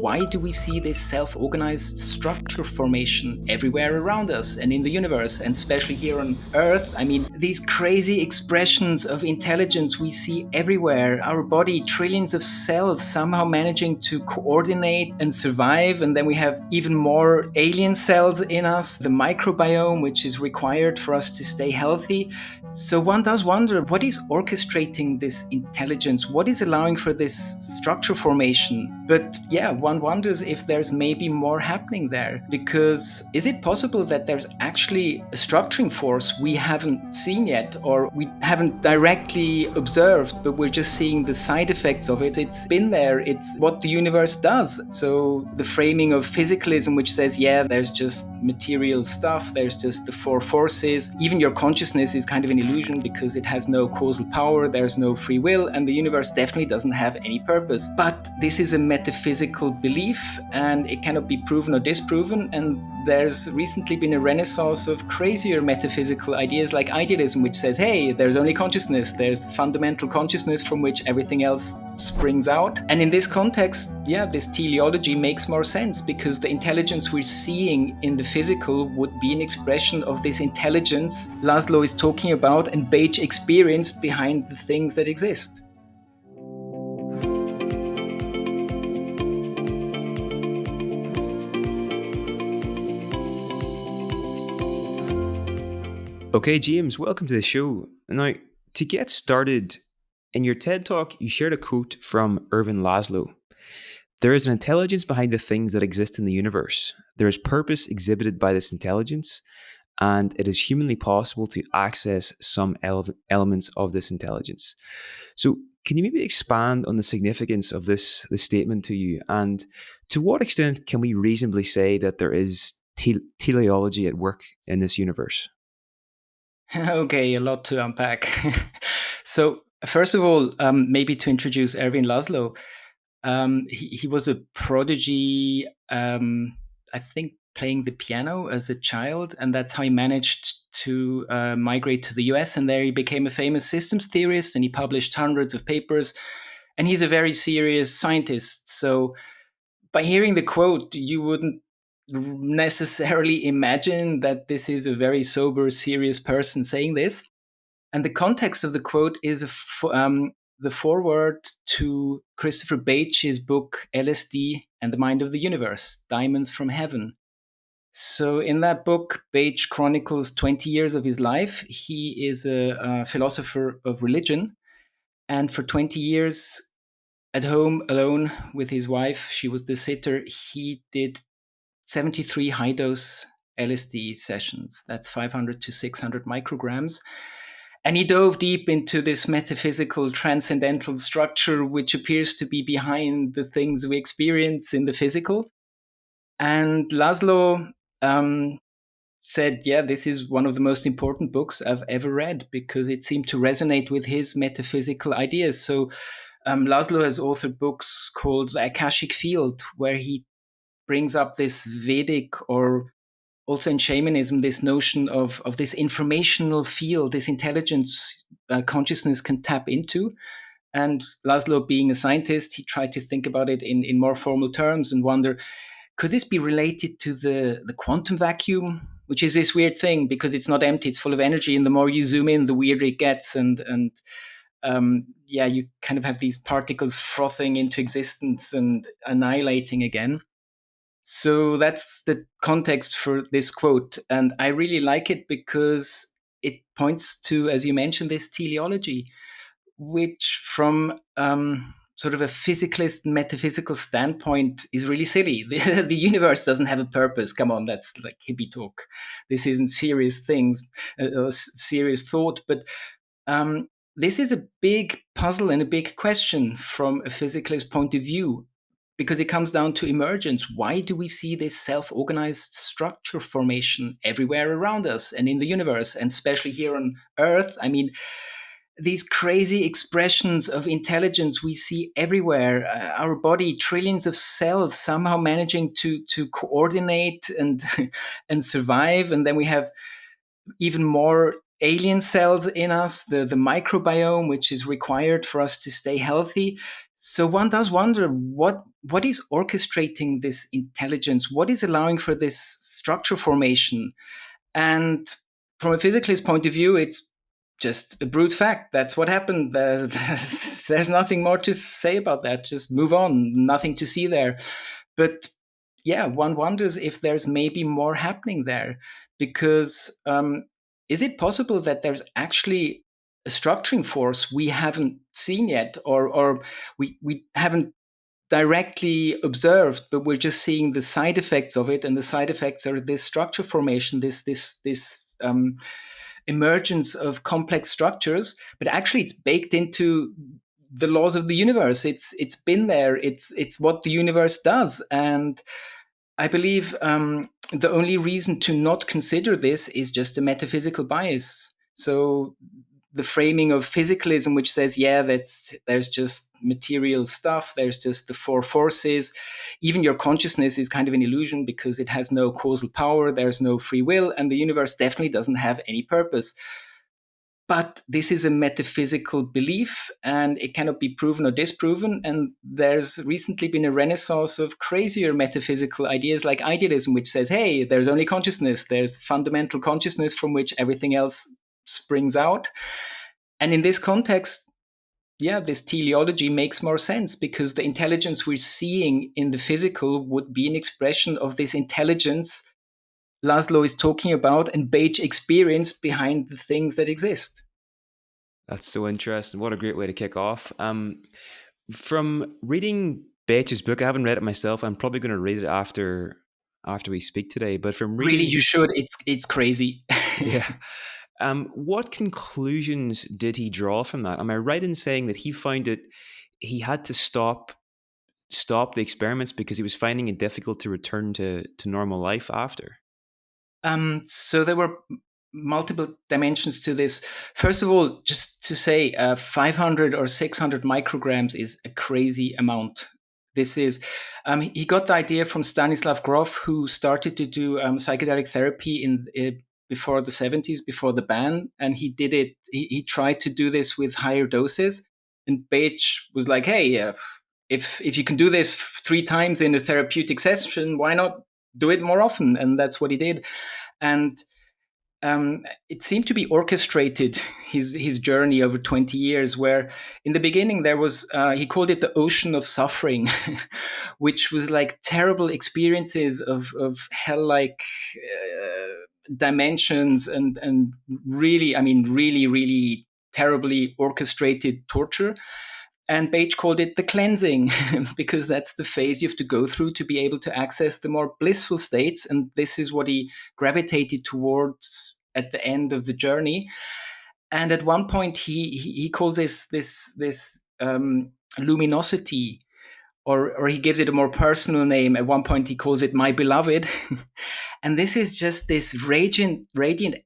Why do we see this self-organized structure formation everywhere around us and in the universe, and especially here on Earth? I mean, these crazy expressions of intelligence we see everywhere. Our body, trillions of cells somehow managing to coordinate and survive. And then we have even more alien cells in us, the microbiome, which is required for us to stay healthy. So one does wonder, what is orchestrating this intelligence? What is allowing for this structure formation? But yeah, one wonders if there's maybe more happening there. Because is it possible that there's actually a structuring force we haven't seen yet, or we haven't directly observed, but we're just seeing the side effects of it? It's been there. It's what the universe does. So the framing of physicalism, which says, yeah, there's just material stuff, there's just the four forces. Even your consciousness is kind of an illusion because it has no causal power, there's no free will, and the universe definitely doesn't have any purpose. But this is a metaphysical belief and it cannot be proven or disproven. And there's recently been a renaissance of crazier metaphysical ideas like idealism, which says, hey, there's only consciousness, there's fundamental consciousness from which everything else springs out. And in this context, yeah, this teleology makes more sense, because the intelligence we're seeing in the physical would be an expression of this intelligence Laszlo is talking about and Bache experienced behind the things that exist. Okay, James, welcome to the show. Now, to get started, in your TED Talk, you shared a quote from Ervin Laszlo. There is an intelligence behind the things that exist in the universe. There is purpose exhibited by this intelligence, and it is humanly possible to access some elements of this intelligence. So, can you maybe expand on the significance of this statement to you, and to what extent can we reasonably say that there is teleology at work in this universe? Okay, a lot to unpack. So, first of all, maybe to introduce Ervin Laszlo, he was a prodigy, I think, playing the piano as a child, and that's how he managed to migrate to the US. And there he became a famous systems theorist, and he published hundreds of papers. And he's a very serious scientist. So, by hearing the quote, you wouldn't necessarily imagine that this is a very sober, serious person saying this. And the context of the quote is the foreword to Christopher Bache's book, LSD and the Mind of the Universe, Diamonds from Heaven. So in that book, Bache chronicles 20 years of his life. He is a philosopher of religion. And for 20 years, at home alone with his wife, she was the sitter, he did 73 high-dose LSD sessions. That's 500 to 600 micrograms. And he dove deep into this metaphysical transcendental structure, which appears to be behind the things we experience in the physical. And Laszlo said, yeah, this is one of the most important books I've ever read, because it seemed to resonate with his metaphysical ideas. So Laszlo has authored books called The Akashic Field, where he brings up this Vedic, or also in shamanism, this notion of this informational field, this intelligence consciousness can tap into. And Laszlo, being a scientist, he tried to think about it in more formal terms and wonder, could this be related to the quantum vacuum, which is this weird thing because it's not empty, it's full of energy. And the more you zoom in, the weirder it gets. And you kind of have these particles frothing into existence and annihilating again. So that's the context for this quote. And I really like it because it points to, as you mentioned, this teleology, which from sort of a physicalist, metaphysical standpoint is really silly. The universe doesn't have a purpose. Come on, that's like hippie talk. This isn't serious things, or serious thought. But this is a big puzzle and a big question from a physicalist point of view, because it comes down to emergence. Why do we see this self-organized structure formation everywhere around us and in the universe, and especially here on Earth? I mean, these crazy expressions of intelligence we see everywhere. Our body, trillions of cells somehow managing to coordinate and and survive. And then we have even more alien cells in us, the microbiome, which is required for us to stay healthy. So one does wonder, what what is orchestrating this intelligence? What is allowing for this structure formation? And from a physicalist point of view, it's just a brute fact. That's what happened. There's nothing more to say about that. Just move on. Nothing to see there. But yeah, one wonders if there's maybe more happening there, because is it possible that there's actually a structuring force we haven't seen yet, or we haven't directly observed, but we're just seeing the side effects of it, and the side effects are this structure formation, this emergence of complex structures. But actually, it's baked into the laws of the universe. It's been there. It's what the universe does, and I believe the only reason to not consider this is just a metaphysical bias. So the framing of physicalism, which says, yeah, there's just material stuff, there's just the four forces. Even your consciousness is kind of an illusion because it has no causal power, there's no free will, and the universe definitely doesn't have any purpose. But this is a metaphysical belief and it cannot be proven or disproven. And there's recently been a renaissance of crazier metaphysical ideas like idealism, which says, hey, there's only consciousness, there's fundamental consciousness from which everything else springs out. And in this context, yeah, this teleology makes more sense because the intelligence we're seeing in the physical would be an expression of this intelligence Laszlo is talking about and Bache experience behind the things that exist. That's so interesting. What a great way to kick off. From reading Bache's book, I haven't read it myself. I'm probably going to read it after we speak today. But from Really, reading, you should. It's crazy. yeah, what conclusions did he draw from that? Am I right in saying that he found it he had to stop the experiments because he was finding it difficult to return to normal life after? So there were multiple dimensions to this. First of all, just to say, 500 or 600 micrograms is a crazy amount. This is, he got the idea from Stanislav Grof, who started to do psychedelic therapy in before the 70s, before the ban, and he did it. He tried to do this with higher doses, and Bache was like, "Hey, if you can do this 3 times in a therapeutic session, why not do it more often?" And that's what he did. And it seemed to be orchestrated, his journey over 20 years, where in the beginning there was he called it the ocean of suffering, which was like terrible experiences of hell-like dimensions and really, I mean, really, really terribly orchestrated torture. And Bache called it the cleansing because that's the phase you have to go through to be able to access the more blissful states. And this is what he gravitated towards at the end of the journey. And at one point, he calls this luminosity, or he gives it a more personal name. At one point, he calls it my beloved. And this is just this radiant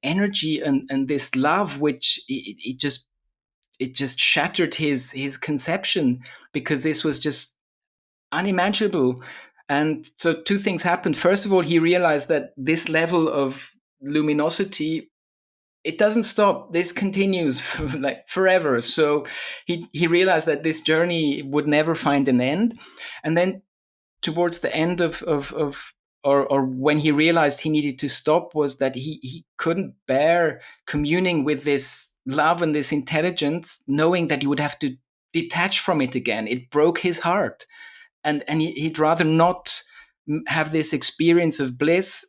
energy and this love, which it just shattered his conception, because this was just unimaginable. And so 2 things happened. First of all, he realized that this level of luminosity, it doesn't stop. This continues like forever. So he realized that this journey would never find an end. And then towards the end or when he realized he needed to stop, was that he couldn't bear communing with this love and this intelligence, knowing that he would have to detach from it again. It broke his heart. And he'd rather not have this experience of bliss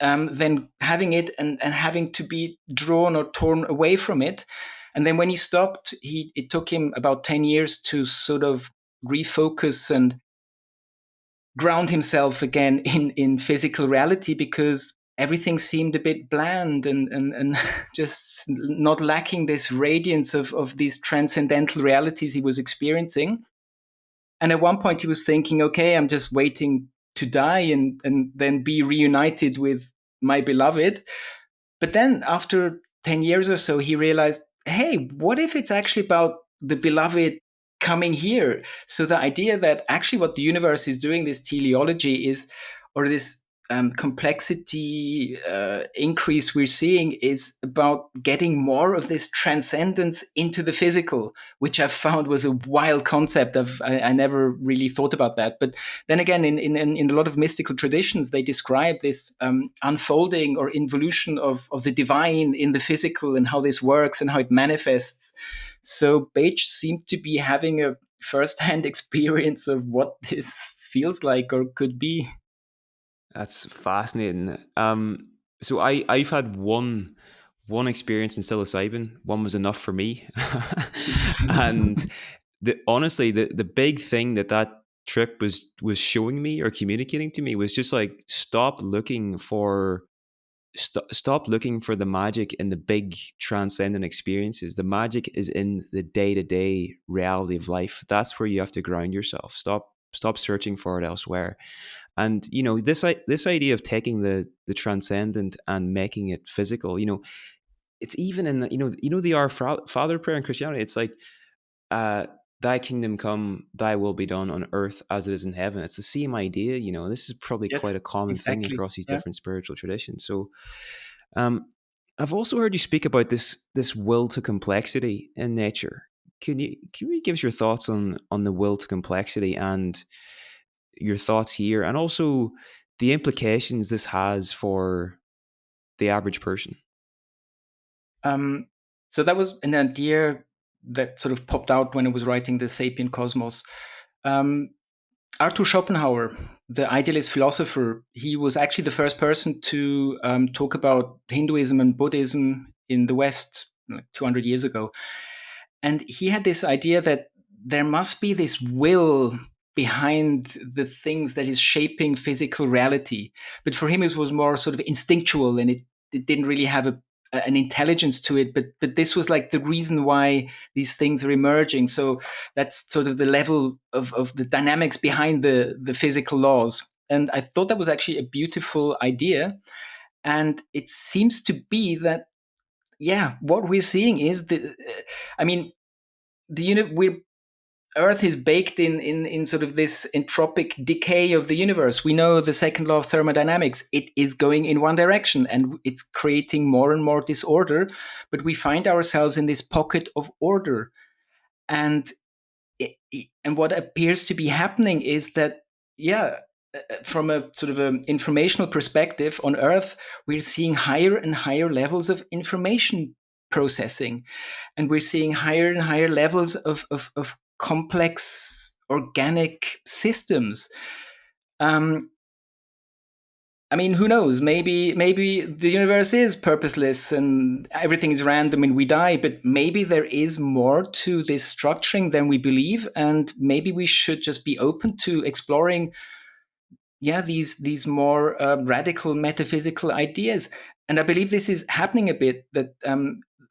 than having it and having to be drawn or torn away from it. And then when he stopped, it took him about 10 years to sort of refocus and ground himself again in physical reality, because everything seemed a bit bland and just not lacking this radiance of these transcendental realities he was experiencing. And at one point he was thinking, okay, I'm just waiting to die and then be reunited with my beloved. But then after 10 years or so, he realized, hey, what if it's actually about the beloved coming here? So the idea that actually what the universe is doing, this teleology is, or this complexity increase we're seeing is about getting more of this transcendence into the physical, which I've found was a wild concept. I never really thought about that. But then again, in a lot of mystical traditions, they describe this unfolding or involution of the divine in the physical and how this works and how it manifests. So Bache seemed to be having a first-hand experience of what this feels like or could be. That's fascinating. So I've had one experience in psilocybin. One was enough for me, and honestly, the big thing that trip was showing me or communicating to me was just like stop looking for the magic in the big transcendent experiences. The magic is in the day-to-day reality of life. That's where you have to ground yourself. Stop searching for it elsewhere. And this idea of taking the transcendent and making it physical, it's even in the the Our Father prayer in Christianity. It's like, thy kingdom come, thy will be done on earth as it is in heaven. It's the same idea. This is probably quite Yes, a common thing exactly. across these Yeah. different spiritual traditions. So I've also heard you speak about this will to complexity in nature. Can you give us your thoughts on the will to complexity and your thoughts here, and also the implications this has for the average person? Um, so that was an idea that sort of popped out when I was writing the Sapient Cosmos. Um, Arthur Schopenhauer, the idealist philosopher, he was actually the first person to talk about Hinduism and Buddhism in the West like 200 years ago. And he had this idea that there must be this will behind the things that is shaping physical reality. But for him, it was more sort of instinctual, and it didn't really have an intelligence to it. But this was like the reason why these things are emerging. So that's sort of the level of the dynamics behind the physical laws. And I thought that was actually a beautiful idea. And it seems to be that, yeah, what we're seeing is I mean, the unit we Earth is baked in sort of this entropic decay of the universe. We know the second law of thermodynamics. It is going in one direction and it's creating more and more disorder, but we find ourselves in this pocket of order. And and what appears to be happening is that, yeah, from a sort of an informational perspective on Earth, we're seeing higher and higher levels of information processing, and we're seeing higher and higher levels of complex organic systems. Um, I mean, who knows? Maybe the universe is purposeless and everything is random and we die. But maybe there is more to this structuring than we believe, and maybe we should just be open to exploring, yeah, these more radical metaphysical ideas. And I believe this is happening a bit. That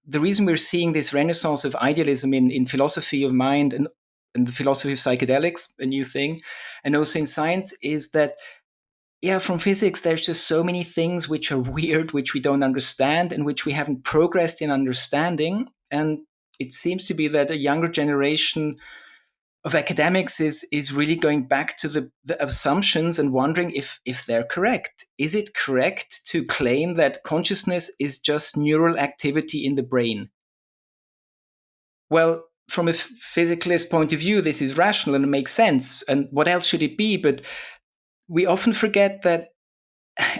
the reason we're seeing this renaissance of idealism in philosophy of mind and the philosophy of psychedelics, a new thing, and also in science, is that, yeah, from physics, there's just so many things which are weird, which we don't understand, and which we haven't progressed in understanding. And it seems to be that a younger generation of academics is really going back to the assumptions and wondering if they're correct. Is it correct to claim that consciousness is just neural activity in the brain? Well, from a physicalist point of view, this is rational and it makes sense. And what else should it be? But we often forget that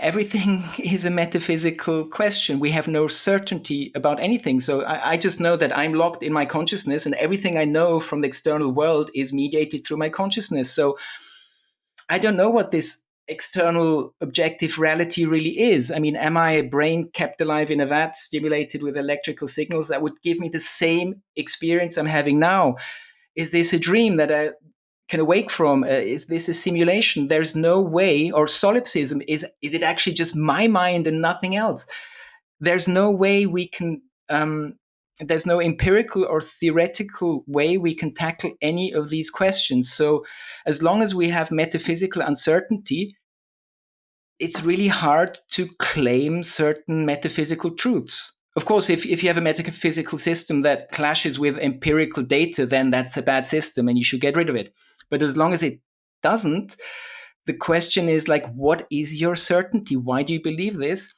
everything is a metaphysical question. We have no certainty about anything. So I just know that I'm locked in my consciousness, and everything I know from the external world is mediated through my consciousness. So I don't know what this external objective reality really is. I mean, am I a brain kept alive in a vat, stimulated with electrical signals that would give me the same experience I'm having now? Is this a dream that I can awake from? Is this a simulation? There's no way. Or solipsism, is it actually just my mind and nothing else? There's no way we can. There's no empirical or theoretical way we can tackle any of these questions. So, as long as we have metaphysical uncertainty, it's really hard to claim certain metaphysical truths. Of course, if you have a metaphysical system that clashes with empirical data, then that's a bad system and you should get rid of it. But as long as it doesn't, the question is like, what is your certainty? Why do you believe this?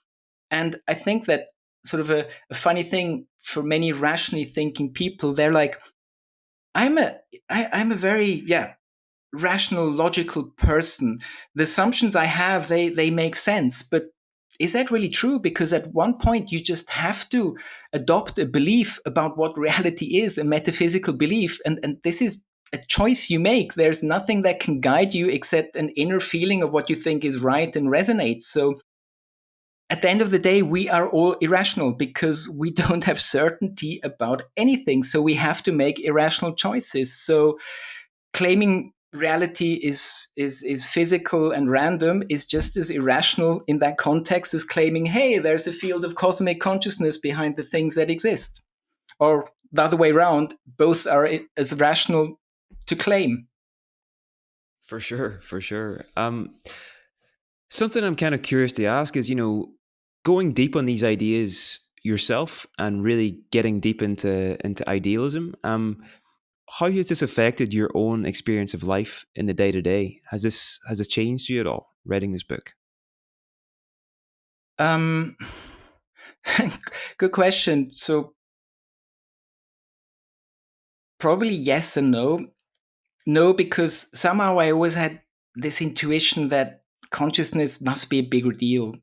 And I think that sort of a funny thing for many rationally thinking people, they're like, I'm a I'm a very rational, logical person. The assumptions I have, they make sense, but is that really true? Because at one point you just have to adopt a belief about what reality is, a metaphysical belief, and this is a choice you make. There's nothing that can guide you except an inner feeling of what you think is right and resonates. So at the end of the day, we are all irrational because we don't have certainty about anything. So we have to make irrational choices. So claiming reality is physical and random is just as irrational in that context as claiming, hey, there's a field of cosmic consciousness behind the things that exist. Or the other way around, both are as rational to claim. For sure, for sure. Something I'm kind of curious to ask is, going deep on these ideas yourself and really getting deep into idealism. How has this affected your own experience of life in the day to day? Has this changed you at all? Writing this book. Um, Good question. So probably yes and no. No, because somehow I always had this intuition that consciousness must be a bigger deal.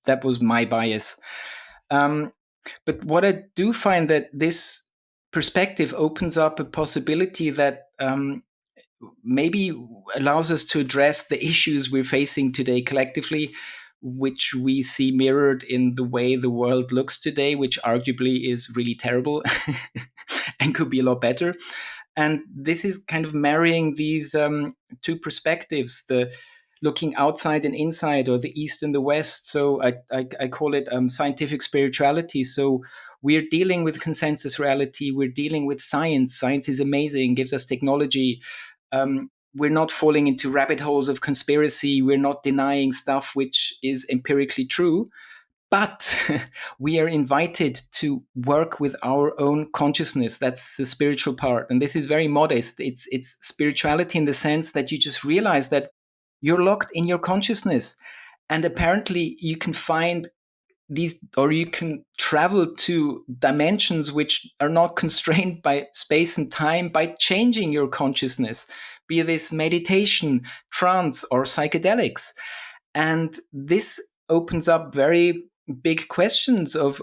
That was my bias. Um, but what I do find that this perspective opens up a possibility that maybe allows us to address the issues we're facing today collectively, which we see mirrored in the way the world looks today, which arguably is really terrible and could be a lot better. And this is kind of marrying these two perspectives, the looking outside and inside, or the east and the west. So I call it scientific spirituality. So we're dealing with consensus reality, we're dealing with science is amazing, gives us technology. We're not falling into rabbit holes of conspiracy, we're not denying stuff which is empirically true, but we are invited to work with our own consciousness. That's the spiritual part, and this is very modest. It's spirituality in the sense that you just realize that you're locked in your consciousness, and apparently you can find these, or you can travel to dimensions which are not constrained by space and time by changing your consciousness, be this meditation, trance, or psychedelics. And this opens up very big questions of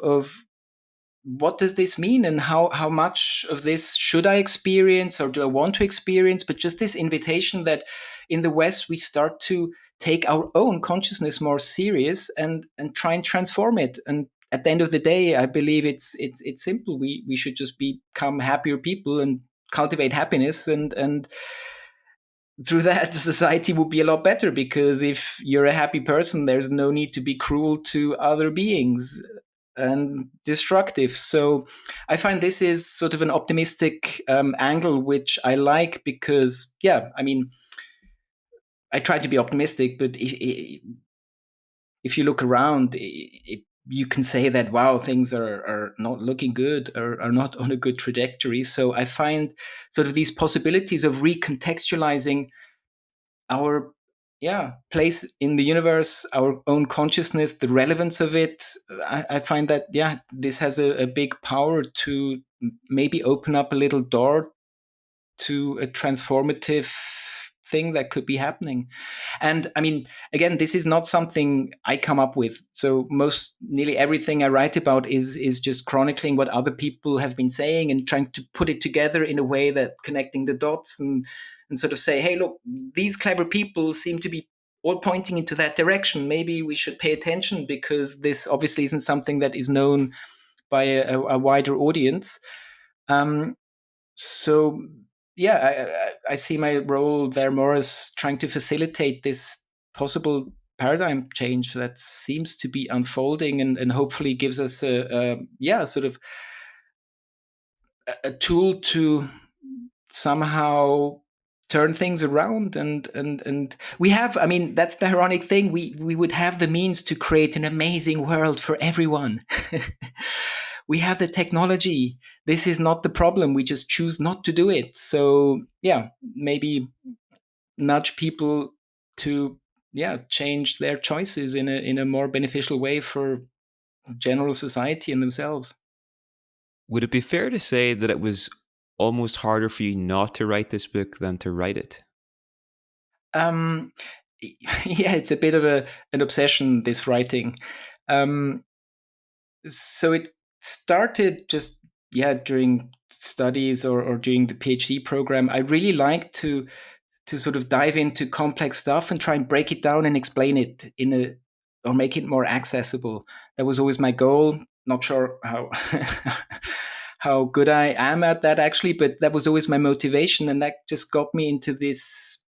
what does this mean, and how much of this should I experience, or do I want to experience? But just this invitation that in the West we start to take our own consciousness more serious and try and transform it. And at the end of the day, I believe it's simple. We should just become happier people and cultivate happiness, and through that society would be a lot better, because if you're a happy person, there's no need to be cruel to other beings and destructive. So I find this is sort of an optimistic angle, which I like, because I mean, I try to be optimistic, but if you look around, you can say that, wow, things are not looking good, or are not on a good trajectory. So I find sort of these possibilities of recontextualizing our place in the universe, our own consciousness, the relevance of it. I find that this has a big power to maybe open up a little door to a transformative thing that could be happening. And I mean, again, this is not something I come up with. So nearly everything I write about is just chronicling what other people have been saying and trying to put it together in a way that connecting the dots, and sort of say, hey, look, these clever people seem to be all pointing into that direction. Maybe we should pay attention, because this obviously isn't something that is known by a wider audience. Um, so I see my role there more as trying to facilitate this possible paradigm change that seems to be unfolding, and hopefully gives us sort of a tool to somehow turn things around. And we have, I mean, that's the ironic thing, we would have the means to create an amazing world for everyone. We have the technology. This is not the problem, we just choose not to do it. So maybe nudge people to change their choices in a more beneficial way for general society and themselves. Would it be fair to say that it was almost harder for you not to write this book than to write it? Um, yeah, it's a bit of an obsession, this writing. Um, so it started just during studies or during the PhD program. I really liked to sort of dive into complex stuff and try and break it down and explain it in a or make it more accessible. That was always my goal. Not sure how how good I am at that actually, but that was always my motivation, and that just got me into this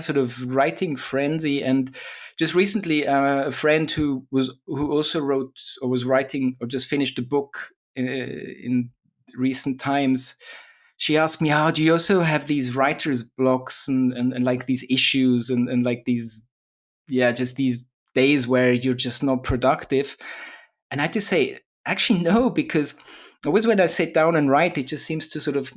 sort of writing frenzy. And just recently, a friend who also wrote or was writing or just finished a book in recent times, she asked me, how do you also have these writer's blocks and like these issues and like these, just these days where you're just not productive? And I just say, actually, no, because always when I sit down and write, it just seems to sort of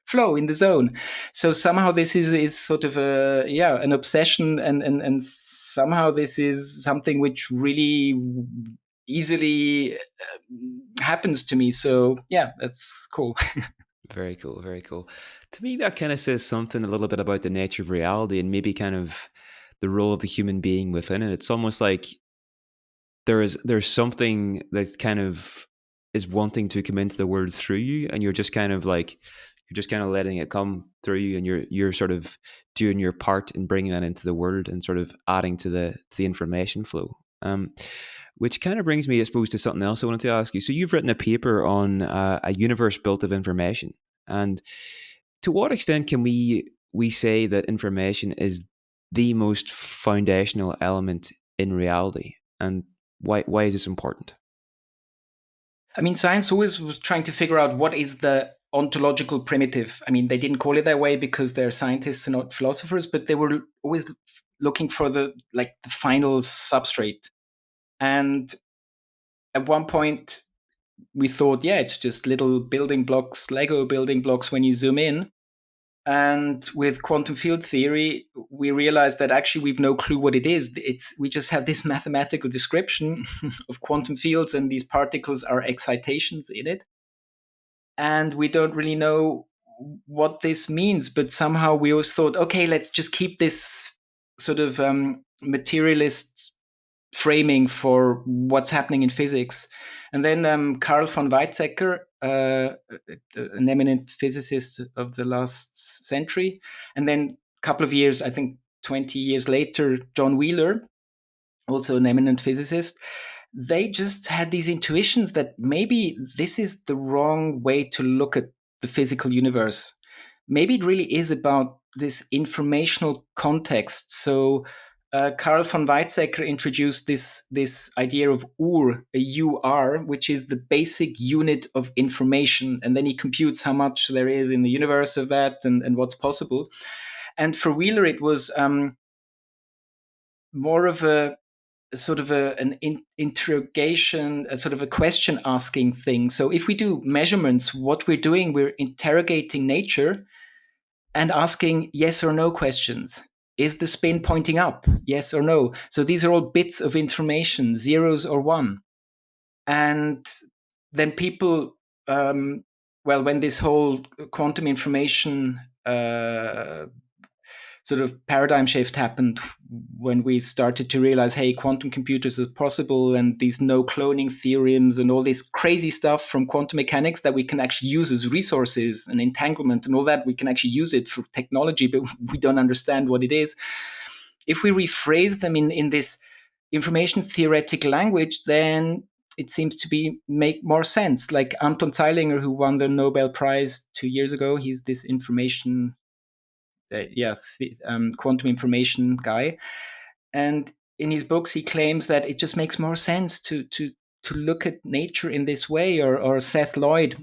flow in the zone. So somehow this is sort of an obsession, and somehow this is something which really easily happens to me. So yeah, that's cool. Very cool, very cool. To me, that kind of says something a little bit about the nature of reality and maybe kind of the role of the human being within it. It's almost like there's something that kind of is wanting to come into the world through you, and you're just kind of letting it come through you, and you're sort of doing your part in bringing that into the world and sort of adding to the information flow. Which kind of brings me, I suppose, to something else I wanted to ask you. So you've written a paper on a universe built of information, and to what extent can we say that information is the most foundational element in reality, and why is this important? I mean, science always was trying to figure out what is the ontological primitive. I mean, they didn't call it that way because they're scientists and not philosophers, but they were always looking for the final substrate. And at one point, we thought, it's just little building blocks, Lego building blocks when you zoom in. And with quantum field theory, we realized that actually we've no clue what it is. We just have this mathematical description of quantum fields, and these particles are excitations in it. And we don't really know what this means, but somehow we always thought, okay, let's just keep this sort of materialist framing for what's happening in physics. And then Carl von Weizsäcker, an eminent physicist of the last century, and then a couple of years, I think 20 years later, John Wheeler, also an eminent physicist, they just had these intuitions that maybe this is the wrong way to look at the physical universe. Maybe it really is about this informational context. So Carl von Weizsäcker introduced this idea of UR, a UR, which is the basic unit of information, and then he computes how much there is in the universe of that and what's possible. And for Wheeler, it was more of a sort of interrogation, a sort of a question asking thing. So if we do measurements, what we're doing, we're interrogating nature and asking yes or no questions. Is the spin pointing up? Yes or no? So these are all bits of information, zeros or one. And then people, when this whole quantum information sort of paradigm shift happened, when we started to realize, hey, quantum computers are possible, and these no cloning theorems and all this crazy stuff from quantum mechanics that we can actually use as resources and entanglement and all that, we can actually use it for technology, but we don't understand what it is. If we rephrase them in this information theoretic language, then it seems to be make more sense. Like Anton Zeilinger, who won the Nobel Prize 2 years ago, he's this information quantum information guy. And in his books, he claims that it just makes more sense to look at nature in this way. Or Seth Lloyd,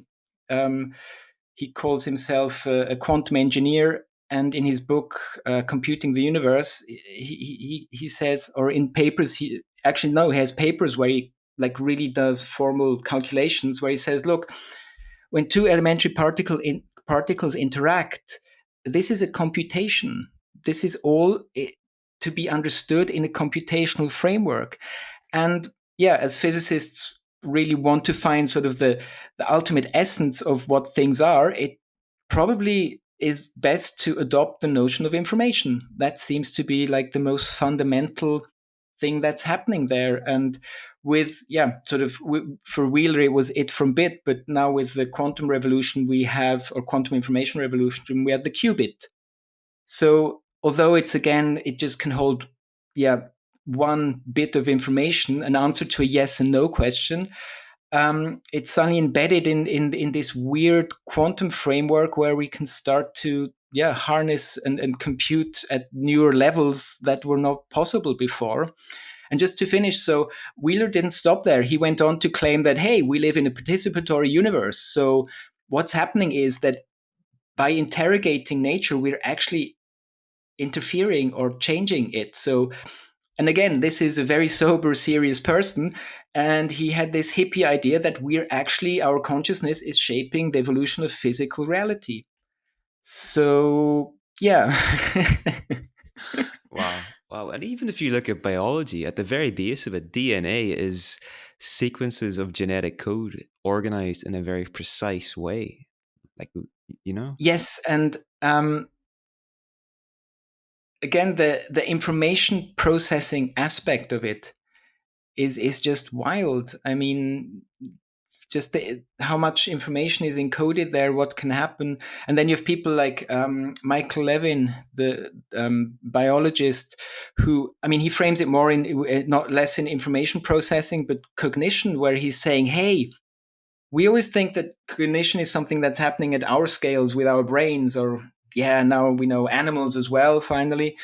he calls himself a quantum engineer. And in his book, Computing the Universe, he says, or in papers, he has papers where he like really does formal calculations where he says, look, when two elementary particles interact, this is a computation. this is all to be understood in a computational framework. And yeah, as physicists really want to find sort of the ultimate essence of what things are, it probably is best to adopt the notion of information. That seems to be like the most fundamental thing that's happening there. And with, yeah, sort of for Wheeler, it was it from bit, but now with the quantum revolution, we have, or quantum information revolution, we have the qubit. So although it's, again, it just can hold, yeah, one bit of information, an answer to a yes and no question, it's suddenly embedded in this weird quantum framework where we can start to, yeah, harness and compute at newer levels that were not possible before. And just to finish, so Wheeler didn't stop there. He went on to claim that, hey, we live in a participatory universe. So what's happening is that by interrogating nature, we're actually interfering or changing it. So, and again, this is a very sober, serious person. And he had this hippie idea that we're actually, our consciousness is shaping the evolution of physical reality. So, yeah. Wow. Wow. And even if you look at biology, at the very base of it, DNA is sequences of genetic code organized in a very precise way. Like, you know? Yes. And again, the information processing aspect of it is just wild. I mean, just how much information is encoded there, what can happen. And then you have people like Michael Levin, the biologist, who, I mean, he frames it more in, not less in information processing, but cognition, where he's saying, hey, we always think that cognition is something that's happening at our scales with our brains, or, yeah, now we know animals as well, finally,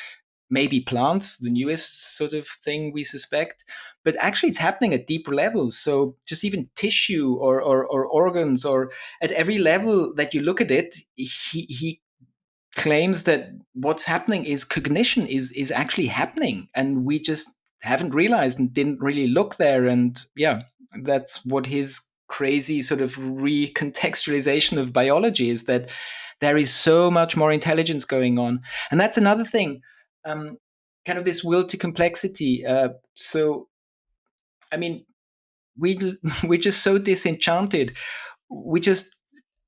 maybe plants, the newest sort of thing we suspect. But actually, it's happening at deeper levels. So just even tissue or organs, or at every level that you look at it, he claims that what's happening is cognition is actually happening, and we just haven't realized and didn't really look there. And yeah, that's what his crazy sort of recontextualization of biology is, that there is so much more intelligence going on. And that's another thing, kind of this will to complexity. So I mean, we we're just so disenchanted. We just,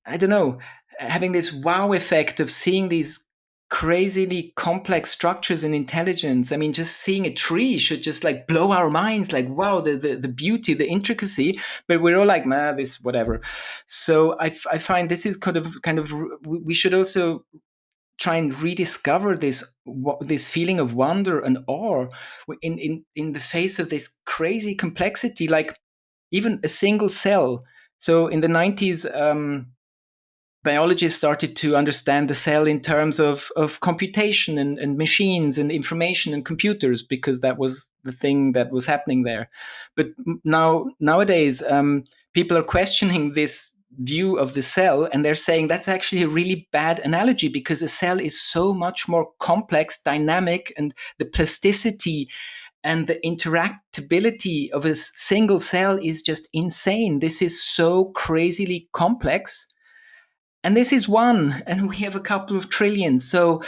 I don't know, having this wow effect of seeing these crazily complex structures and intelligence. I mean, just seeing a tree should just like blow our minds, like, wow, the beauty, the intricacy. But we're all like, nah, this whatever. So I find this is kind of we should also try and rediscover this feeling of wonder and awe in the face of this crazy complexity, like even a single cell. So in the 90s, biologists started to understand the cell in terms of computation and machines and information and computers, because that was the thing that was happening there. But nowadays, people are questioning this view of the cell, and they're saying that's actually a really bad analogy, because a cell is so much more complex, dynamic, and the plasticity and the interactability of a single cell is just insane. This is so crazily complex, and this is one, and we have a couple of trillion. So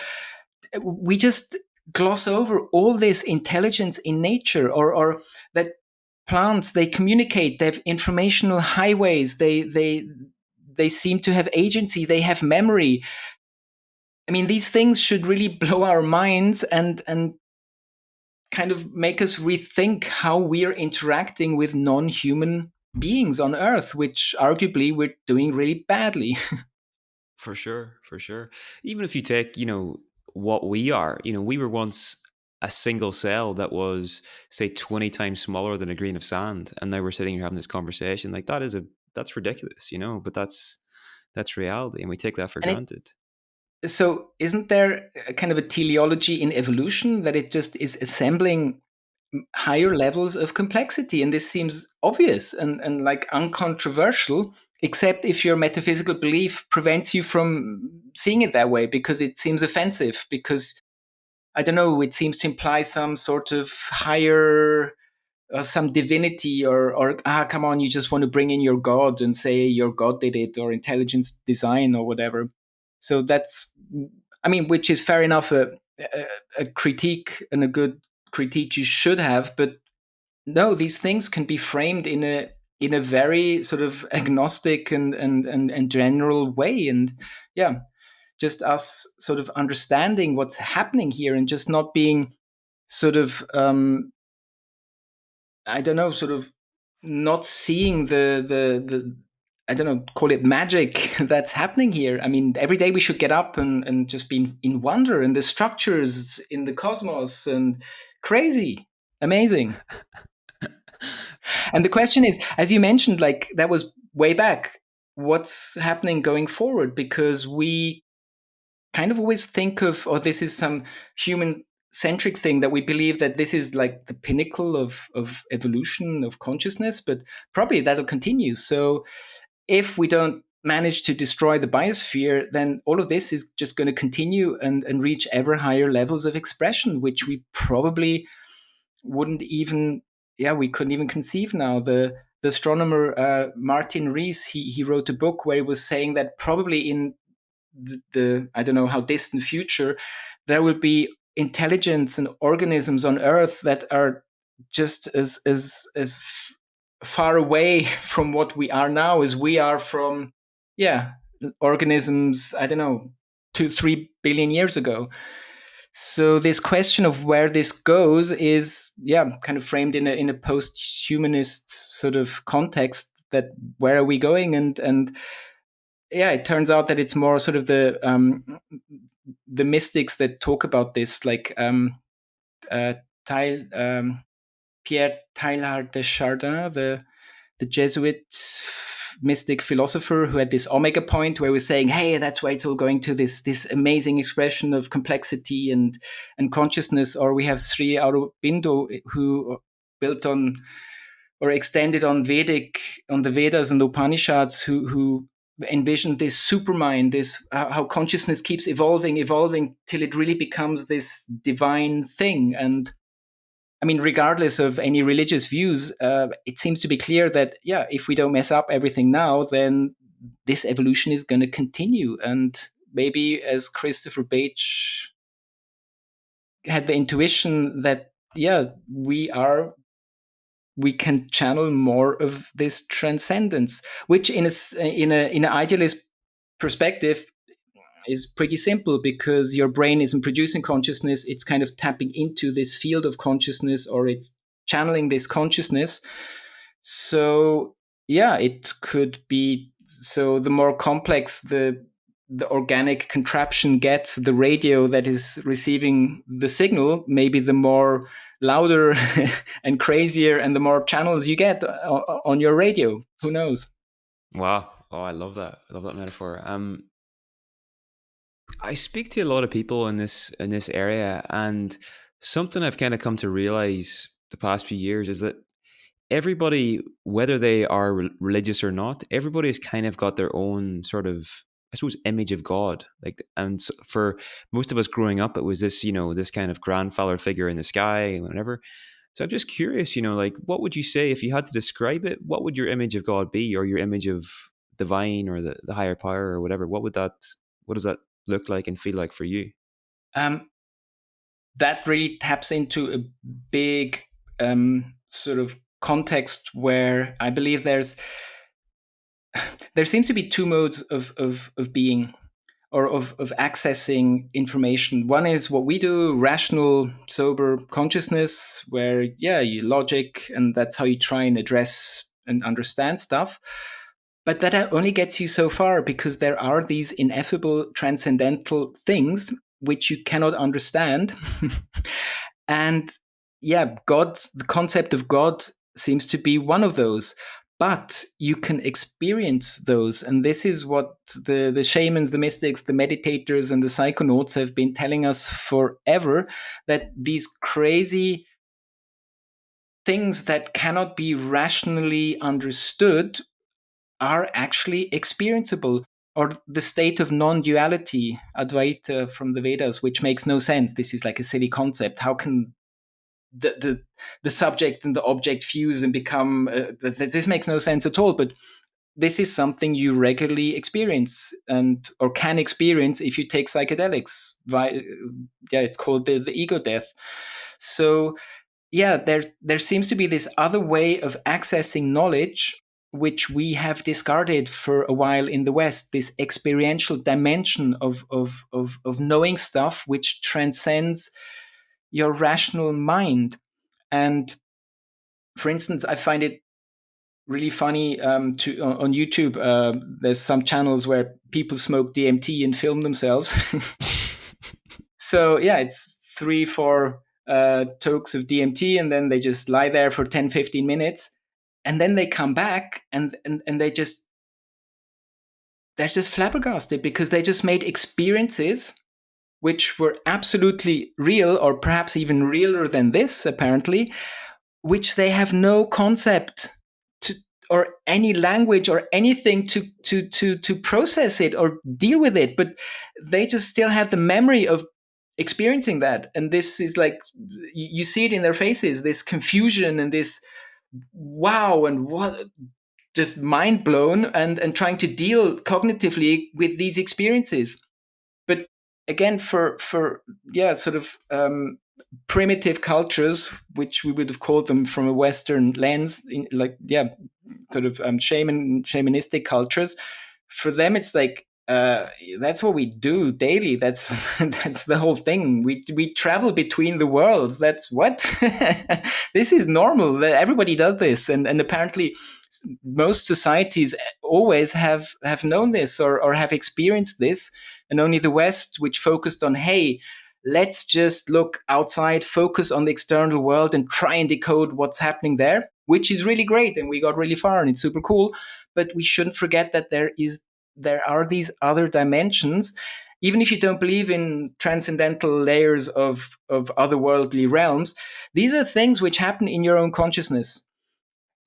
we just gloss over all this intelligence in nature, or that plants, they communicate, they have informational highways, they seem to have agency, they have memory. I mean, these things should really blow our minds and kind of make us rethink how we're interacting with non-human beings on Earth, which arguably we're doing really badly. For sure, for sure. Even if you take, what we are, we were once a single cell that was, say, 20 times smaller than a grain of sand, and now we're sitting here having this conversation. Like that's ridiculous, but that's reality, and we take that for And granted. so isn't there a kind of a teleology in evolution, that it just is assembling higher levels of complexity? And this seems obvious and like uncontroversial, except if your metaphysical belief prevents you from seeing it that way, because it seems offensive, because I don't know, it seems to imply some sort of higher, some divinity, or come on, you just want to bring in your god and say your god did it, or intelligence design or whatever. So that's, I mean, which is fair enough, a critique, and a good critique you should have. But no, these things can be framed in a very sort of agnostic and general way. And yeah, just us sort of understanding what's happening here, and just not being sort of I don't know, sort of not seeing the I don't know, call it magic that's happening here. I mean, every day we should get up and just be in wonder, and the structures in the cosmos, and crazy, amazing. And the question is, as you mentioned, like that was way back, what's happening going forward? Because we kind of always think of, or this is some human centric thing, that we believe that this is like the pinnacle of evolution of consciousness, but probably that'll continue. So if we don't manage to destroy the biosphere, then all of this is just going to continue and reach ever higher levels of expression, which we probably wouldn't even, yeah, we couldn't even conceive now. The astronomer Martin Rees, he wrote a book where he was saying that probably in the I don't know how distant future, there will be intelligence and organisms on Earth that are just as far away from what we are now as we are from, yeah, organisms, I don't know, 2-3 billion years ago. So this question of where this goes is, yeah, kind of framed in a post-humanist sort of context, that where are we going? And yeah, it turns out that it's more sort of the mystics that talk about this, like uh, Teil, Pierre Teilhard de Chardin, the Jesuit mystic philosopher, who had this omega point where he was saying, hey, that's why it's all going to this amazing expression of complexity and consciousness. Or we have Sri Aurobindo, who built on or extended on the Vedas and the Upanishads, who envisioned this supermind, this how consciousness keeps evolving till it really becomes this divine thing. And I mean, regardless of any religious views, it seems to be clear that, yeah, if we don't mess up everything now, then this evolution is going to continue. And maybe, as Christopher Bache had the intuition that, yeah, we can channel more of this transcendence, which in an idealist perspective is pretty simple, because your brain isn't producing consciousness, it's kind of tapping into this field of consciousness, or it's channeling this consciousness. So yeah, it could be, so the more complex the organic contraption gets, the radio that is receiving the signal, maybe the more louder and crazier, and the more channels you get on your radio. Who knows? Wow. Oh, I love that. I love that metaphor. I speak to a lot of people in this area, and something I've kind of come to realize the past few years is that everybody, whether they are religious or not, everybody has kind of got their own sort of, I suppose, image of God. Like, and for most of us growing up, it was this, this kind of grandfather figure in the sky and whatever. So I'm just curious, like, what would you say if you had to describe it? What would your image of God be, or your image of divine, or the higher power, or whatever? What does that look like and feel like for you? um, that really taps into a big sort of context where I believe there seems to be two modes of being, or of accessing information. One is what we do, rational, sober consciousness, where, yeah, you logic, and that's how you try and address and understand stuff. But that only gets you so far, because there are these ineffable transcendental things which you cannot understand. And yeah, God, the concept of God seems to be one of those. But you can experience those. And this is what the shamans, the mystics, the meditators, and the psychonauts have been telling us forever, that these crazy things that cannot be rationally understood are actually experienceable. Or the state of non-duality, Advaita from the Vedas, which makes no sense. This is like a silly concept. How can the subject and the object fuse and become this makes no sense at all? But this is something you regularly experience and or can experience if you take psychedelics. Yeah, it's called the ego death. So yeah, there seems to be this other way of accessing knowledge which we have discarded for a while in the West, this experiential dimension of knowing stuff which transcends your rational mind. And for instance, I find it really funny to on YouTube. There's some channels where people smoke DMT and film themselves. So yeah, it's 3 4 tokes of DMT, and then they just lie there for 10 15 minutes, and then they come back and they're just flabbergasted because they just made experiences which were absolutely real, or perhaps even realer than this apparently, which they have no concept to, or any language or anything to process it or deal with it, but they just still have the memory of experiencing that. And this is like, you see it in their faces, this confusion and this wow and what, just mind blown, and trying to deal cognitively with these experiences. But again, for yeah, sort of primitive cultures, which we would have called them from a Western lens, like yeah, sort of shamanistic cultures. For them, it's like that's what we do daily. That's that's the whole thing. We travel between the worlds. That's what this is normal. Everybody does this, and apparently most societies always have known this or have experienced this, and only the West, which focused on, hey, let's just look outside, focus on the external world, and try and decode what's happening there, which is really great, and we got really far, and it's super cool. But we shouldn't forget that there are these other dimensions. Even if you don't believe in transcendental layers of otherworldly realms, these are things which happen in your own consciousness.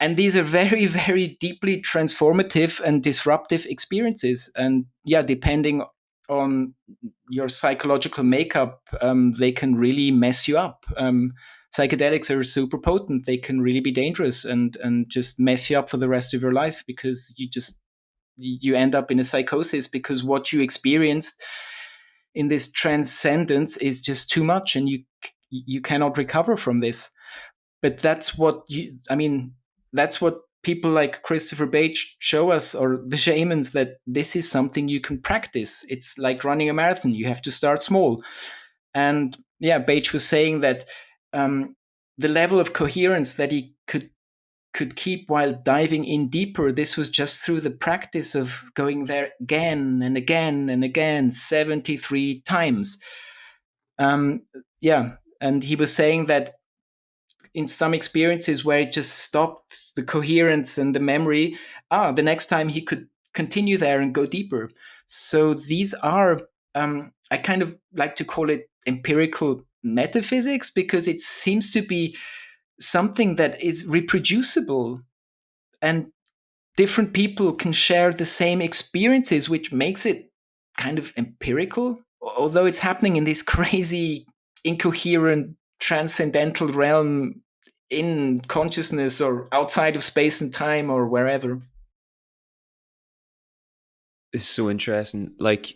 And these are very, very deeply transformative and disruptive experiences. And yeah, depending on your psychological makeup, they can really mess you up. Psychedelics are super potent. They can really be dangerous and just mess you up for the rest of your life, because you end up in a psychosis because what you experienced in this transcendence is just too much, and you cannot recover from this. But that's what people like Christopher Bache show us, or the shamans, that this is something you can practice. It's like running a marathon. You have to start small. And yeah, Bache was saying that the level of coherence that he could keep while diving in deeper, this was just through the practice of going there again and again and again 73 times. Um, yeah, and he was saying that in some experiences where it just stopped the coherence and the memory, the next time he could continue there and go deeper. So these are, I kind of like to call it empirical metaphysics, because it seems to be something that is reproducible, and different people can share the same experiences, which makes it kind of empirical, although it's happening in this crazy, incoherent, transcendental realm in consciousness or outside of space and time or wherever. It's so interesting. Like,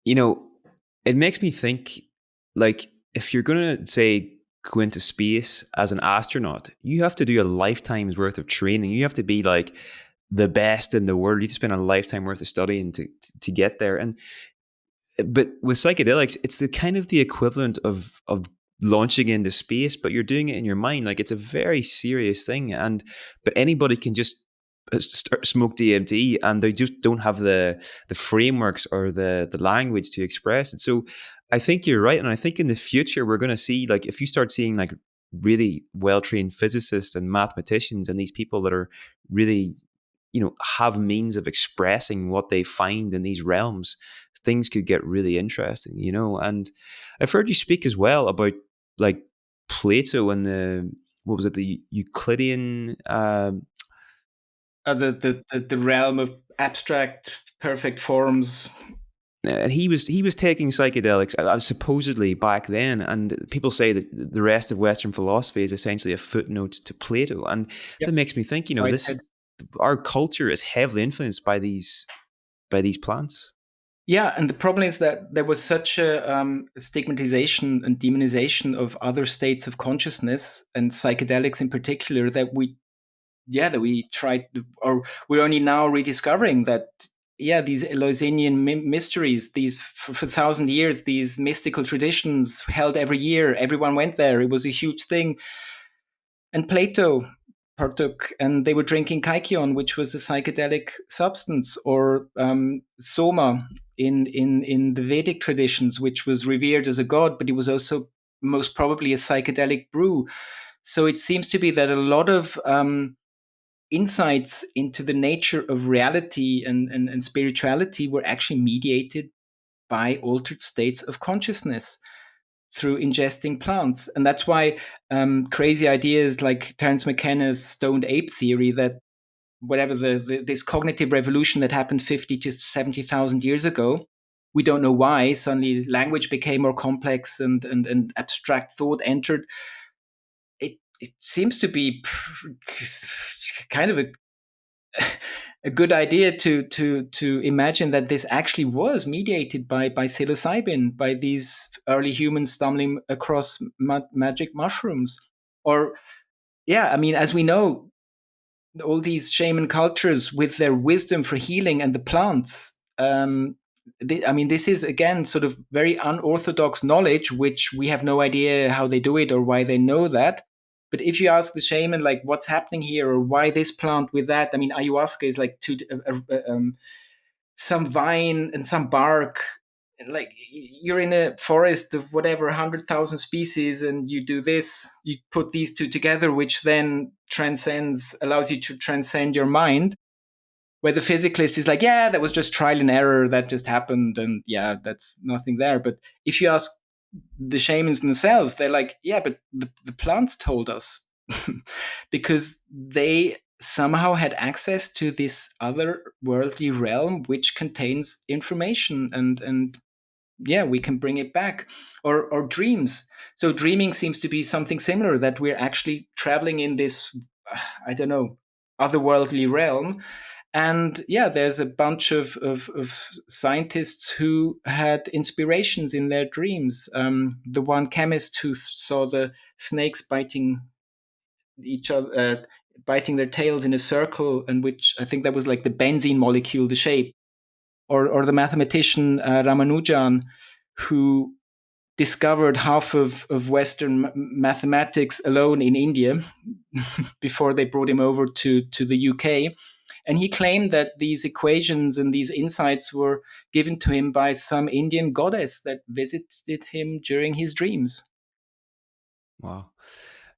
you know, it makes me think, like, if you're going to say go into space as an astronaut, you have to do a lifetime's worth of training. You have to be like the best in the world. You have to spend a lifetime worth of studying to get there. And but with psychedelics, it's the kind of the equivalent of launching into space, but you're doing it in your mind. Like, it's a very serious thing. And but anybody can just start smoke DMT, and they just don't have the frameworks or the language to express it. So I think you're right, and I think in the future we're going to see, like, if you start seeing like really well trained physicists and mathematicians and these people that are really, you know, have means of expressing what they find in these realms, things could get really interesting, you know. And I've heard you speak as well about like Plato and the, what was it, the Euclidean The realm of abstract perfect forms. and he was taking psychedelics supposedly back then, and people say that the rest of Western philosophy is essentially a footnote to Plato, and Yep, that makes me think, you know, this Whitehead. our culture is heavily influenced by these plants. Yeah, and the problem is that there was such a stigmatization and demonization of other states of consciousness and psychedelics in particular that we tried or we're only now rediscovering that these Eleusinian mysteries, these for 1,000 years, these mystical traditions held every year, everyone went there, it was a huge thing. And Plato partook, and they were drinking kykeon, which was a psychedelic substance, or soma in the Vedic traditions, which was revered as a god, but it was also most probably a psychedelic brew. So it seems to be that a lot of insights into the nature of reality and spirituality were actually mediated by altered states of consciousness through ingesting plants. And that's why crazy ideas like Terence McKenna's stoned ape theory, that whatever this cognitive revolution that happened 50 to 70,000 years ago, we don't know why suddenly language became more complex and abstract thought entered. It seems to be kind of a good idea to imagine that this actually was mediated by psilocybin, by these early humans stumbling across magic mushrooms. Or I mean, as we know, all these shaman cultures with their wisdom for healing and the plants. I mean, this is again sort of very unorthodox knowledge, which we have no idea how they do it or why they know that. But if you ask the shaman, like, what's happening here, or why this plant with that, I mean, ayahuasca is like some vine and some bark. Like, you're in a forest of whatever 100,000 species, and you do this, you put these two together, which then allows you to transcend your mind. Where the physicalist is like, yeah, that was just trial and error, that just happened, and that's nothing there. But if you ask the shamans themselves, they're like, yeah, but the plants told us, because they somehow had access to this other worldly realm which contains information, and we can bring it back. Or dreams. So dreaming seems to be something similar, that we're actually traveling in this I don't know, otherworldly realm. And there's a bunch of scientists who had inspirations in their dreams. The one chemist who saw the snakes biting each other, biting their tails in a circle, and which I think that was like the benzene molecule, the shape. Or the mathematician Ramanujan, who discovered half of Western mathematics alone in India before they brought him over to the UK. And he claimed that these equations and these insights were given to him by some Indian goddess that visited him during his dreams. Wow.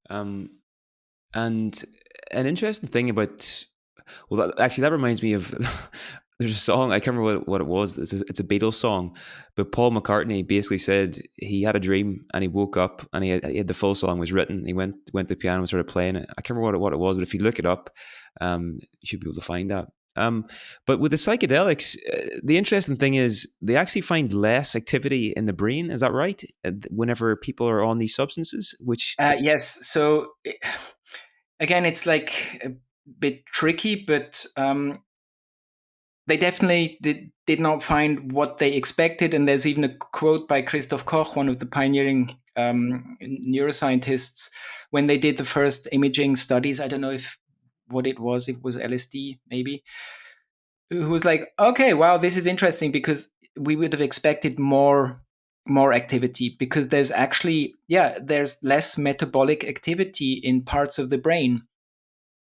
Um, and an interesting thing about, well, actually, that reminds me of there's a song, I can't remember what it was. It's a Beatles song, but Paul McCartney basically said he had a dream and he woke up and he had the full song was written. He went to the piano and started playing it. I can't remember what it was, but if you look it up, you should be able to find that. But with the psychedelics, the interesting thing is they actually find less activity in the brain. Is that right? Whenever people are on these substances, which Yes. So again, it's like a bit tricky, but they definitely did not find what they expected. And there's even a quote by Christoph Koch, one of the pioneering neuroscientists, when they did the first imaging studies. I don't know if what it was LSD, maybe. Who was like, okay, wow, this is interesting, because we would have expected more activity, because there's actually there's less metabolic activity in parts of the brain,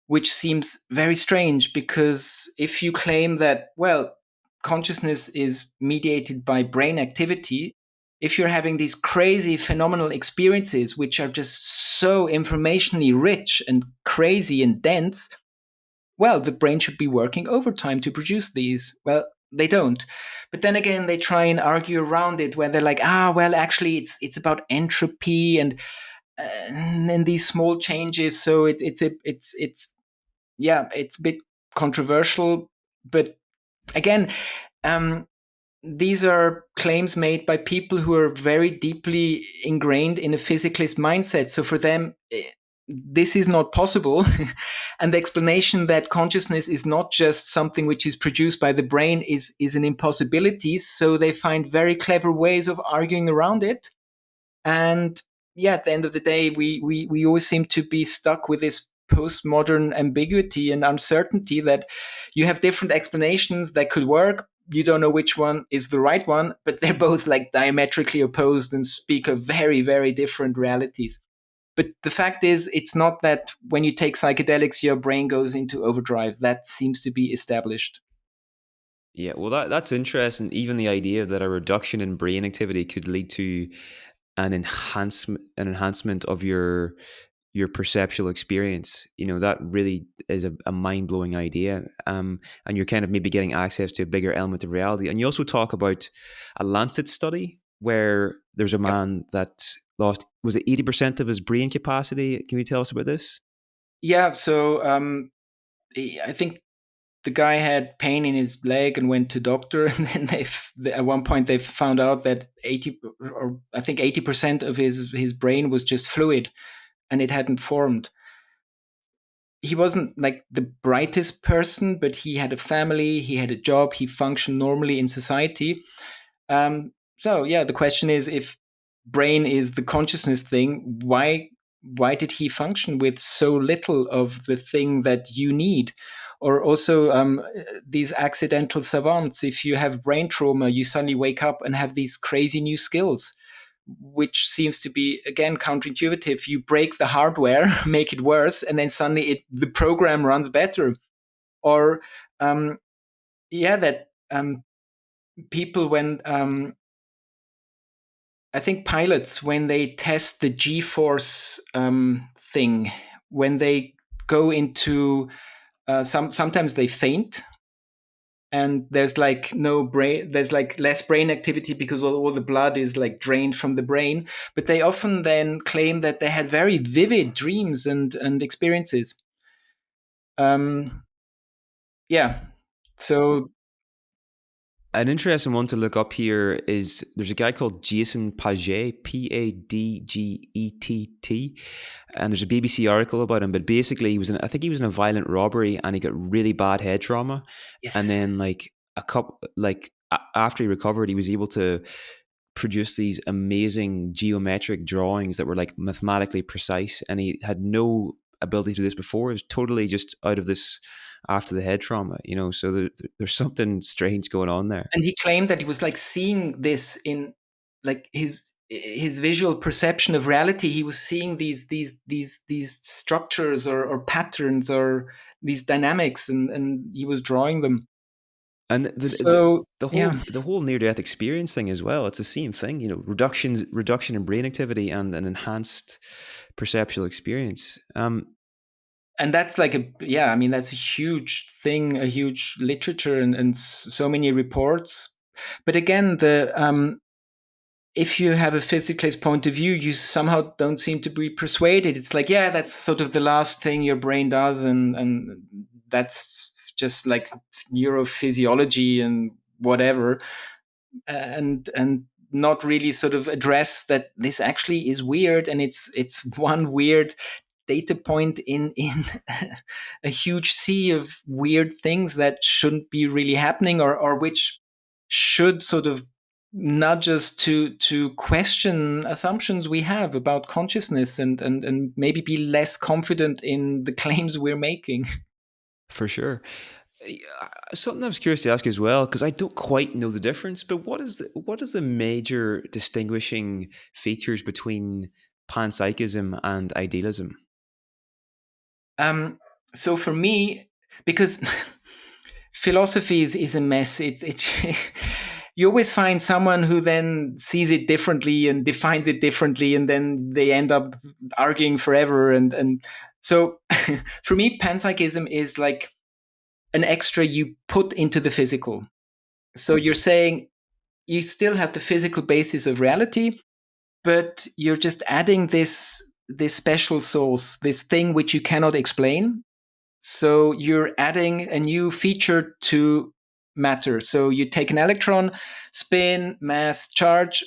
which seems very strange, because if you claim that, well, consciousness is mediated by brain activity, if you're having these crazy phenomenal experiences which are just so informationally rich and crazy and dense, well, the brain should be working overtime to produce these. Well, they don't. But then again, they try and argue around it, where they're like, well, actually, it's about entropy and these small changes. So it's a bit controversial. But again, these are claims made by people who are very deeply ingrained in a physicalist mindset. So for them, this is not possible. And the explanation that consciousness is not just something which is produced by the brain is an impossibility. So they find very clever ways of arguing around it. And yeah, at the end of the day, we always seem to be stuck with this postmodern ambiguity and uncertainty that you have different explanations that could work. You don't know which one is the right one, but they're both like diametrically opposed and speak of very, very different realities. But the fact is, it's not that when you take psychedelics, your brain goes into overdrive. That seems to be established. Yeah, well, that's interesting. Even the idea that a reduction in brain activity could lead to an enhancement of your perceptual experience. That really is a mind-blowing idea. And you're kind of maybe getting access to a bigger element of reality. And you also talk about a Lancet study where there's a Yep. man that lost, was it 80% of his brain capacity? Can you tell us about this? Yeah. So I think the guy had pain in his leg and went to doctor, and then at one point they found out that 80, or I think 80% of his brain was just fluid, and it hadn't formed. He wasn't like the brightest person, but he had a family, he had a job, he functioned normally in society. So yeah, the question is, if brain is the consciousness thing, why did he function with so little of the thing that you need? Or also these accidental savants. If you have brain trauma, you suddenly wake up and have these crazy new skills, which seems to be again counterintuitive. You break the hardware, make it worse, and then suddenly the program runs better. Or um, yeah, that people when I think pilots, when they test the G-force thing, when they go into sometimes they faint, and there's like no brain, there's like less brain activity because all the blood is like drained from the brain. But they often then claim that they had very vivid dreams and experiences. Um, yeah. So An interesting one to look up here is there's a guy called Jason Paget, Padgett, and there's a BBC article about him. But basically, I think he was in a violent robbery, and he got really bad head trauma. And yes. then, like a couple, after he recovered, he was able to produce these amazing geometric drawings that were like mathematically precise, and he had no ability to do this before. It was totally just out of this after the head trauma. So there's something strange going on there. And he claimed that he was like seeing this in like his visual perception of reality. He was seeing these structures or patterns or these dynamics, and he was drawing them. And the So the yeah. whole near death experience thing as well. It's the same thing, reduction in brain activity and an enhanced perceptual experience. And that's like I mean, that's a huge thing, a huge literature, and so many reports. But again, the if you have a physicalist point of view, you somehow don't seem to be persuaded. It's like, yeah, that's sort of the last thing your brain does, and that's just like neurophysiology and whatever, and not really sort of address that this actually is weird, and it's one weird data point in a huge sea of weird things that shouldn't be really happening, or which should sort of nudge us to question assumptions we have about consciousness, and maybe be less confident in the claims we're making. For sure. Something I was curious to ask you as well, because I don't quite know the difference. But what is the major distinguishing features between panpsychism and idealism? Um, so for me, because philosophy is a mess. It's you always find someone who then sees it differently and defines it differently, and then they end up arguing forever. And so for me, panpsychism is like an extra you put into the physical. So you're saying you still have the physical basis of reality, but you're just adding this special sauce, this thing which you cannot explain. So you're adding a new feature to matter. So you take an electron, spin, mass, charge,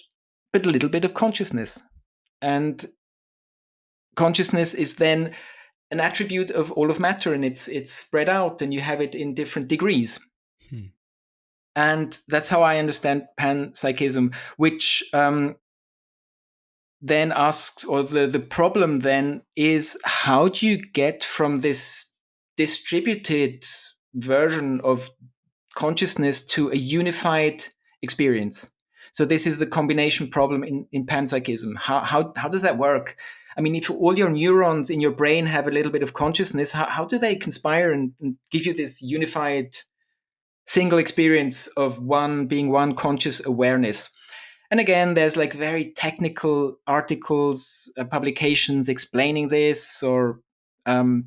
but a little bit of consciousness. And consciousness is then an attribute of all of matter, and it's spread out, and you have it in different degrees. Hmm. And that's how I understand panpsychism, which then asks, or the problem then is, how do you get from this distributed version of consciousness to a unified experience? So this is the combination problem in panpsychism. How does that work? I mean, if all your neurons in your brain have a little bit of consciousness, how do they conspire and give you this unified single experience of one being one conscious awareness? And again, there's like very technical articles, publications explaining this, or um,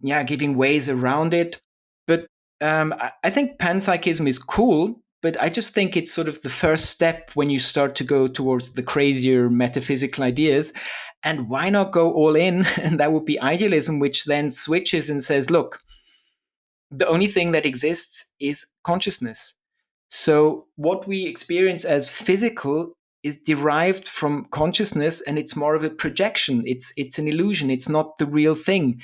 yeah, giving ways around it. But I think panpsychism is cool, but I just think it's sort of the first step when you start to go towards the crazier metaphysical ideas. And why not go all in? And that would be idealism, which then switches and says, look, the only thing that exists is consciousness. So what we experience as physical is derived from consciousness, and it's more of a projection. It's an illusion. It's not the real thing.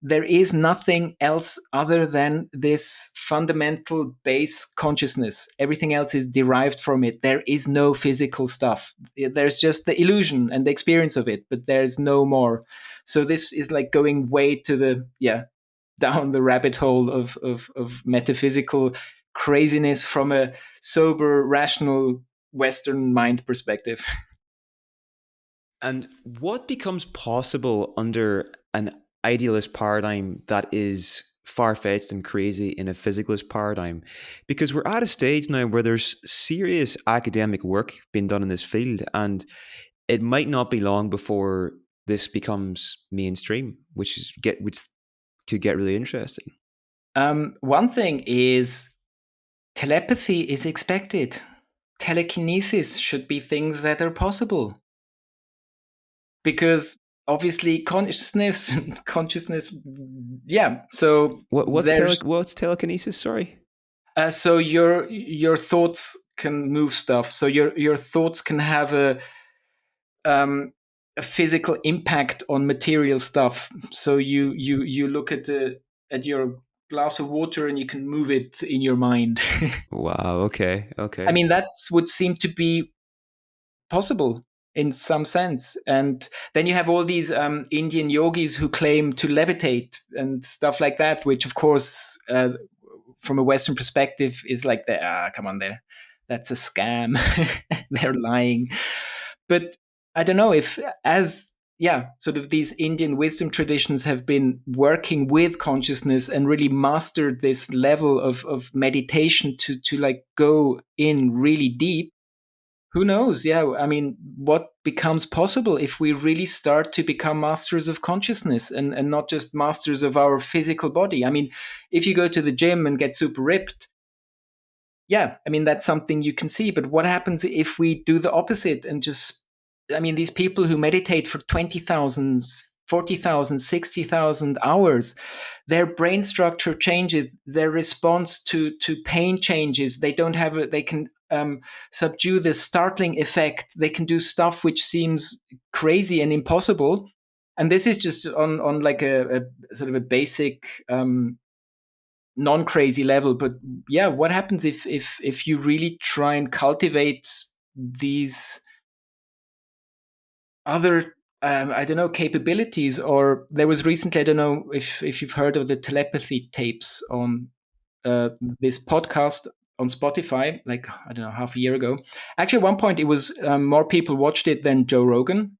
There is nothing else other than this fundamental base consciousness. Everything else is derived from it. There is no physical stuff. There's just the illusion and the experience of it, but there's no more. So this is like going way to the, yeah, down the rabbit hole of metaphysical craziness from a sober, rational Western mind perspective. And what becomes possible under an idealist paradigm that is far fetched and crazy in a physicalist paradigm? Because we're at a stage now where there's serious academic work being done in this field, and it might not be long before this becomes mainstream, which could get really interesting. One thing is telepathy is expected. Telekinesis should be things that are possible, because obviously consciousness, yeah. So there's What's telekinesis? Sorry. so your thoughts can move stuff. So your thoughts can have um, a physical impact on material stuff. So you look at your glass of water and you can move it in your mind. Wow. Okay. I Okay. mean, that would seem to be possible in some sense. And then you have all these Indian yogis who claim to levitate and stuff like that, which of course, from a Western perspective, is like, come on, there, that's a scam. They're lying. But I don't know if, as yeah, sort of these Indian wisdom traditions have been working with consciousness and really mastered this level of meditation to like go in really deep. Who knows? Yeah, I mean, what becomes possible if we really start to become masters of consciousness, and not just masters of our physical body? I mean, if you go to the gym and get super ripped, yeah, I mean, that's something you can see. But what happens if we do the opposite and just, I mean, these people who meditate for 20,000, 40,000, 60,000 hours, their brain structure changes, their response to pain changes. They don't have they can subdue the startling effect. They can do stuff which seems crazy and impossible. And this is just on like a sort of a basic non-crazy level. But yeah, what happens if you really try and cultivate these other I don't know, capabilities? Or there was recently, I don't know if you've heard of the telepathy tapes on this podcast on Spotify, like, I don't know, half a year ago. Actually, at one point it was more people watched it than Joe Rogan.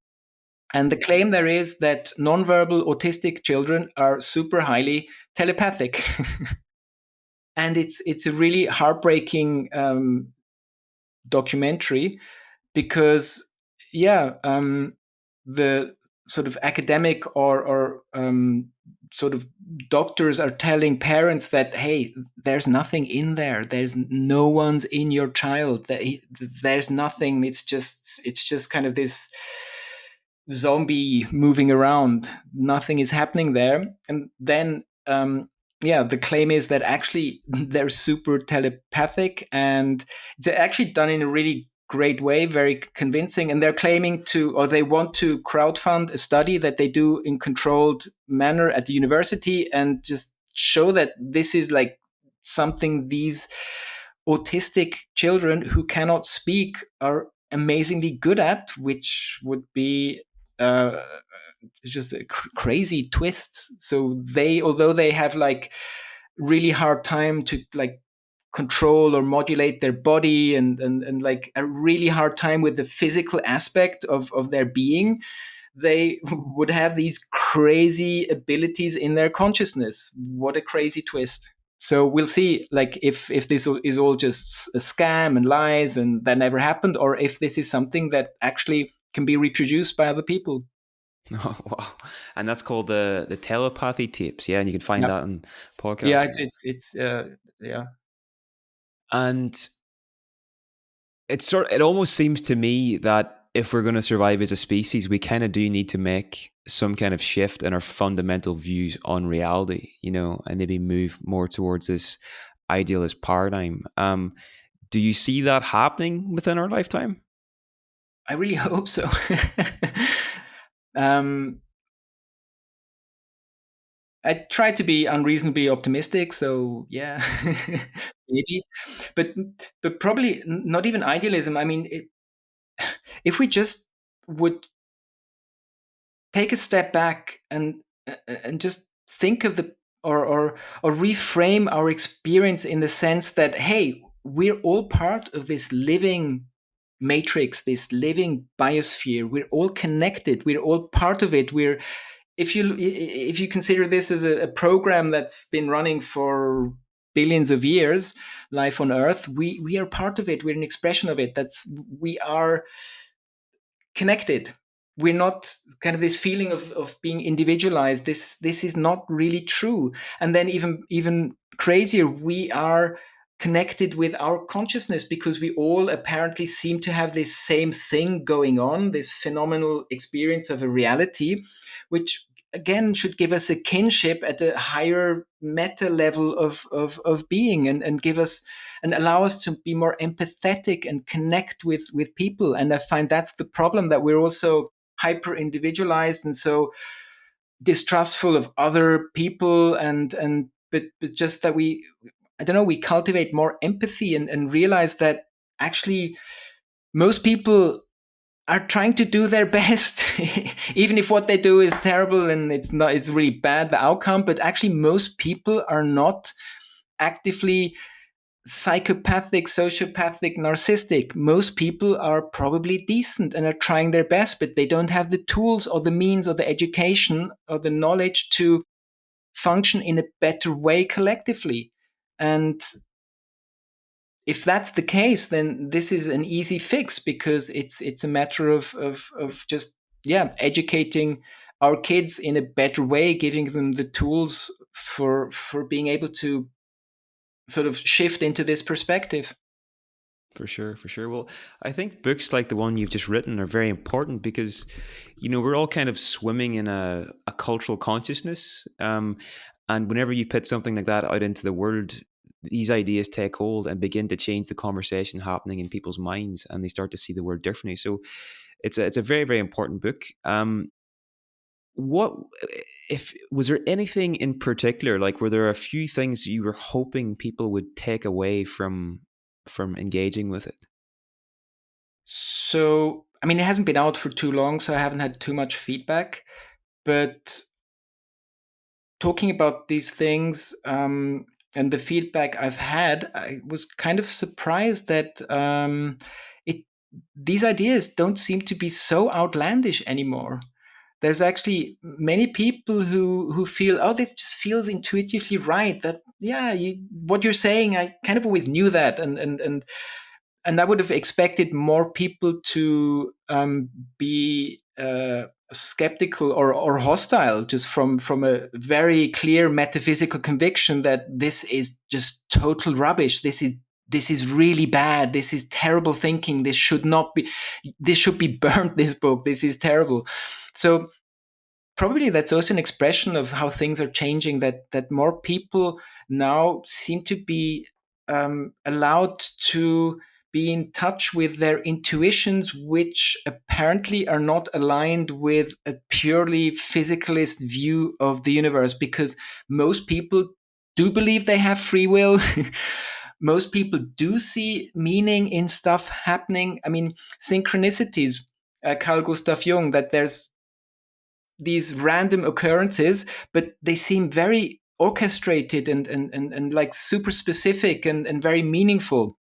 And the claim there is that nonverbal autistic children are super highly telepathic. And it's a really heartbreaking documentary, because yeah, the sort of academic or sort of doctors are telling parents that, hey, there's nothing in there, there's no one's in your child, there's nothing, it's just kind of this zombie moving around, nothing is happening there. And then yeah, the claim is that actually they're super telepathic, and it's actually done in a really great way, very convincing. And they're claiming to, or they want to crowdfund a study that they do in controlled manner at the university and just show that this is like something these autistic children who cannot speak are amazingly good at, which would be uh, just a crazy twist. So they, although they have like really hard time to like control or modulate their body and like a really hard time with the physical aspect of their being, they would have these crazy abilities in their consciousness. What a crazy twist. So we'll see like if this is all just a scam and lies and that never happened, or if this is something that actually can be reproduced by other people. Oh, wow. And that's called the telepathy tapes. Yeah, and you can find Yeah, that on yeah, podcasts. it's yeah. And it almost seems to me that if we're going to survive as a species, we kind of do need to make some kind of shift in our fundamental views on reality, and maybe move more towards this idealist paradigm. Do you see that happening within our lifetime? I really hope so. um, I try to be unreasonably optimistic, so yeah, maybe, but probably not even idealism. I mean, if we just would take a step back and just think of the or reframe our experience in the sense that hey, we're all part of this living matrix, this living biosphere. We're all connected. We're all part of it. We're if you consider this as a program that's been running for billions of years, life on Earth, we are part of it. We're an expression of it. We are connected. We're not kind of this feeling of being individualized. This is not really true. And then even crazier, we are connected with our consciousness because we all apparently seem to have this same thing going on, this phenomenal experience of a reality, which again should give us a kinship at a higher meta level of being and give us and allow us to be more empathetic and connect with people. And I find that's the problem, that we're also hyper individualized and so distrustful of other people but just that we, I don't know, we cultivate more empathy and realize that actually most people are trying to do their best even if what they do is terrible and it's really bad, the outcome. But actually most people are not actively psychopathic, sociopathic, narcissistic. Most people are probably decent and are trying their best, but they don't have the tools or the means or the education or the knowledge to function in a better way collectively. And if that's the case, then this is an easy fix because it's a matter of just educating our kids in a better way, giving them the tools for being able to sort of shift into this perspective. For sure, for sure. Well, I think books like the one you've just written are very important because, we're all kind of swimming in a cultural consciousness. And whenever you put something like that out into the world, these ideas take hold and begin to change the conversation happening in people's minds, and they start to see the world differently. So it's a very, very important book. What if was there anything in particular, like were there a few things you were hoping people would take away from engaging with it? So, I mean, it hasn't been out for too long, so I haven't had too much feedback. But talking about these things and the feedback I've had, I was kind of surprised that it these ideas don't seem to be so outlandish anymore. There's actually many people who feel, oh, this just feels intuitively right. That what you're saying, I kind of always knew that, and I would have expected more people to be skeptical or hostile, just from a very clear metaphysical conviction that this is just total rubbish. This is really bad. This is terrible thinking. This should not be. This should be burnt. This book. This is terrible. So probably that's also an expression of how things are changing. That more people now seem to be allowed to be in touch with their intuitions, which apparently are not aligned with a purely physicalist view of the universe, because most people do believe they have free will. Most people do see meaning in stuff happening. I mean, synchronicities, Carl Gustav Jung, that there's these random occurrences, but they seem very orchestrated and like super specific and very meaningful,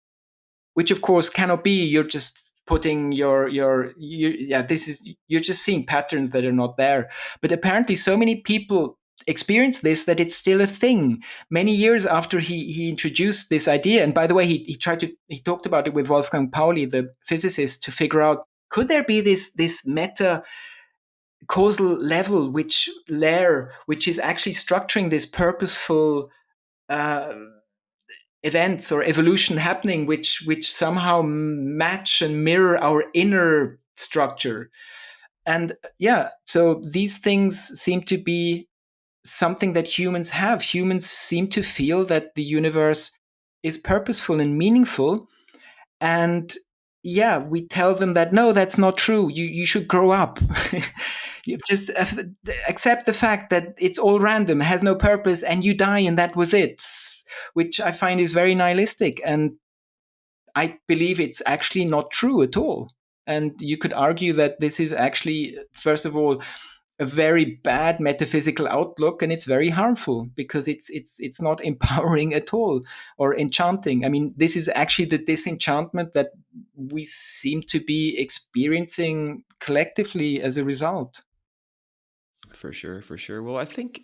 which of course cannot be. You're just putting this is, you're just seeing patterns that are not there. But apparently so many people experience this that it's still a thing many years after he introduced this idea. And by the way, he talked about it with Wolfgang Pauli, the physicist, to figure out, could there be this meta causal level, which is actually structuring this purposeful uh, events or evolution happening, which somehow match and mirror our inner structure. And yeah, so these things seem to be something that humans have. Humans seem to feel that the universe is purposeful and meaningful. And yeah, we tell them that no, that's not true. You should grow up. You just accept the fact that it's all random, has no purpose, and you die, and that was it. Which I find is very nihilistic, and I believe it's actually not true at all. And you could argue that this is actually, first of all, a very bad metaphysical outlook, and it's very harmful because it's not empowering at all or enchanting. I mean, this is actually the disenchantment that we seem to be experiencing collectively as a result. For sure, for sure. Well, I think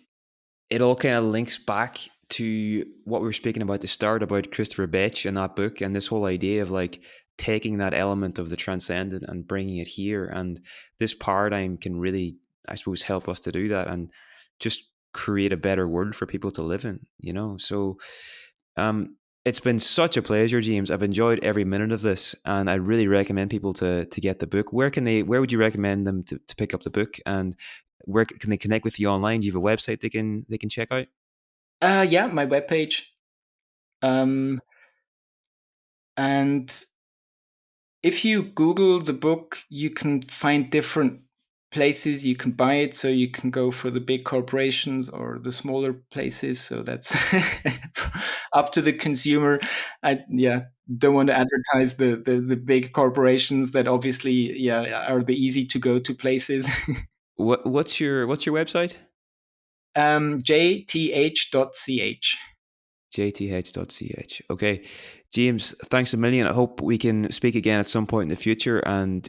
it all kind of links back to what we were speaking about at the start about Christopher Bache and that book, and this whole idea of like taking that element of the transcendent and bringing it here. And this paradigm can really, I suppose, help us to do that and just create a better world for people to live in, you know? So it's been such a pleasure, James. I've enjoyed every minute of this, and I really recommend people to get the book. Where would you recommend them to pick up the book, and where can they connect with you online? Do you have a website they can check out? Yeah, my webpage. Um, and if you Google the book, you can find different places you can buy it. So you can go for the big corporations or the smaller places. So that's up to the consumer. I don't want to advertise the big corporations that obviously are the easy to go to places. What's your website? jth.ch. jth.ch. Okay. James, thanks a million. I hope we can speak again at some point in the future, and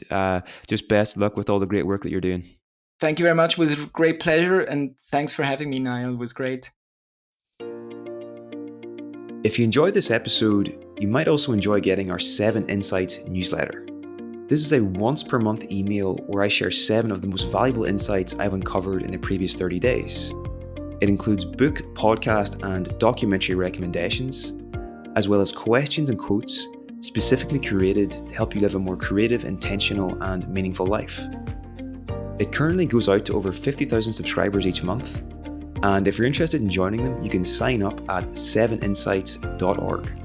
just best luck with all the great work that you're doing. Thank you very much. It was a great pleasure, and thanks for having me, Niall. It was great. If you enjoyed this episode, you might also enjoy getting our 7 Insights newsletter. This is a once per month email where I share 7 of the most valuable insights I've uncovered in the previous 30 days. It includes book, podcast, and documentary recommendations, as well as questions and quotes specifically curated to help you live a more creative, intentional, and meaningful life. It currently goes out to over 50,000 subscribers each month, and if you're interested in joining them, you can sign up at 7insights.org.